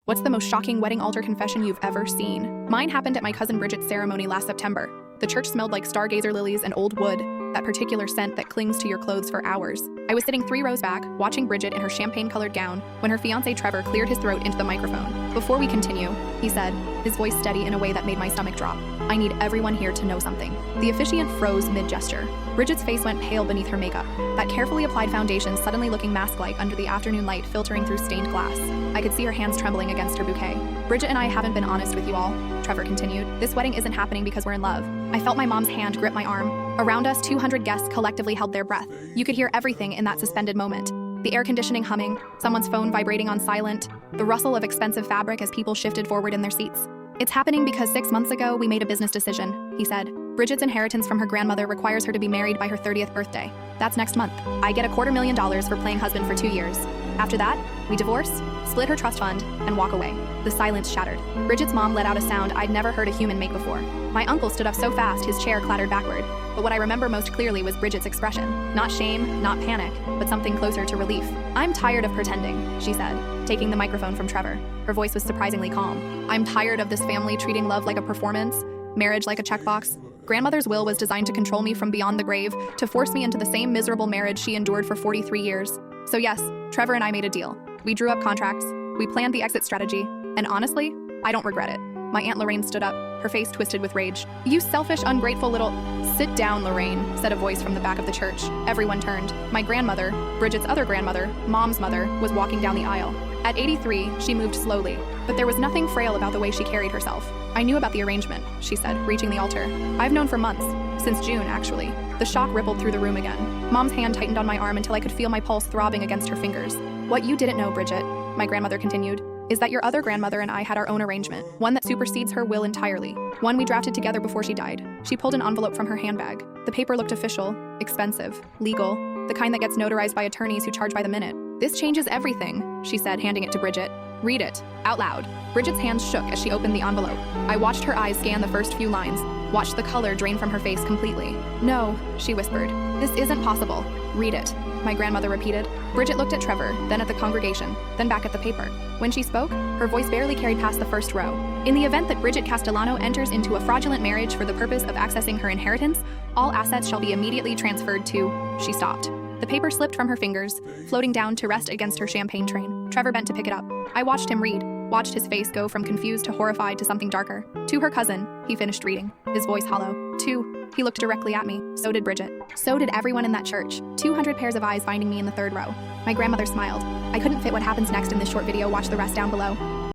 What's the most shocking wedding altar confession you've ever seen? Mine happened at my cousin Bridget's ceremony last September. The church smelled like stargazer lilies and old wood, that particular scent that clings to your clothes for hours. I was sitting 3 rows back, watching Bridget in her champagne-colored gown, when her fiancé Trevor cleared his throat into the microphone. Before we continue, he said, his voice steady in a way that made my stomach drop. I need everyone here to know something. The officiant froze mid-gesture. Bridget's face went pale beneath her makeup, that carefully applied foundation suddenly looking mask-like under the afternoon light filtering through stained glass. I could see her hands trembling against her bouquet. Bridget and I haven't been honest with you all, Trevor continued. This wedding isn't happening because we're in love. I felt my mom's hand grip my arm. Around us, 200 guests collectively held their breath. You could hear everything in that suspended moment. The air conditioning humming, someone's phone vibrating on silent, the rustle of expensive fabric as people shifted forward in their seats. It's happening because 6 months ago, we made a business decision, he said. Bridget's inheritance from her grandmother requires her to be married by her 30th birthday. That's next month. I get $250,000 for playing husband for 2 years. After that, we divorce, split her trust fund, and walk away. The silence shattered. Bridget's mom let out a sound I'd never heard a human make before. My uncle stood up so fast his chair clattered backward. But what I remember most clearly was Bridget's expression. Not shame, not panic, but something closer to relief. I'm tired of pretending, she said, taking the microphone from Trevor. Her voice was surprisingly calm. I'm tired of this family treating love like a performance, marriage like a checkbox. Grandmother's will was designed to control me from beyond the grave, to force me into the same miserable marriage she endured for 43 years. So yes, Trevor and I made a deal. We drew up contracts, we planned the exit strategy, and honestly, I don't regret it. My Aunt Lorraine stood up, her face twisted with rage. You selfish, ungrateful little... Sit down, Lorraine, said a voice from the back of the church. Everyone turned. My grandmother, Bridget's other grandmother, Mom's mother, was walking down the aisle. At 83, she moved slowly, but there was nothing frail about the way she carried herself. I knew about the arrangement, she said, reaching the altar. I've known for months, since June, actually. The shock rippled through the room again. Mom's hand tightened on my arm until I could feel my pulse throbbing against her fingers. What you didn't know, Bridget, my grandmother continued, is that your other grandmother and I had our own arrangement, one that supersedes her will entirely, one we drafted together before she died. She pulled an envelope from her handbag. The paper looked official, expensive, legal, the kind that gets notarized by attorneys who charge by the minute. This changes everything, she said, handing it to Bridget. Read it, out loud. Bridget's hands shook as she opened the envelope. I watched her eyes scan the first few lines, watched the color drain from her face completely. No, she whispered. This isn't possible. Read it, my grandmother repeated. Bridget looked at Trevor, then at the congregation, then back at the paper. When she spoke, her voice barely carried past the first row. In the event that Bridget Castellano enters into a fraudulent marriage for the purpose of accessing her inheritance, all assets shall be immediately transferred to... She stopped. The paper slipped from her fingers, floating down to rest against her champagne train. Trevor bent to pick it up. I watched him read, watched his face go from confused to horrified to something darker. To her cousin, he finished reading, his voice hollow. He looked directly at me. So did Bridget. So did everyone in that church. 200 pairs of eyes finding me in the 3rd row. My grandmother smiled. I couldn't fit what happens next in this short video. Watch the rest down below.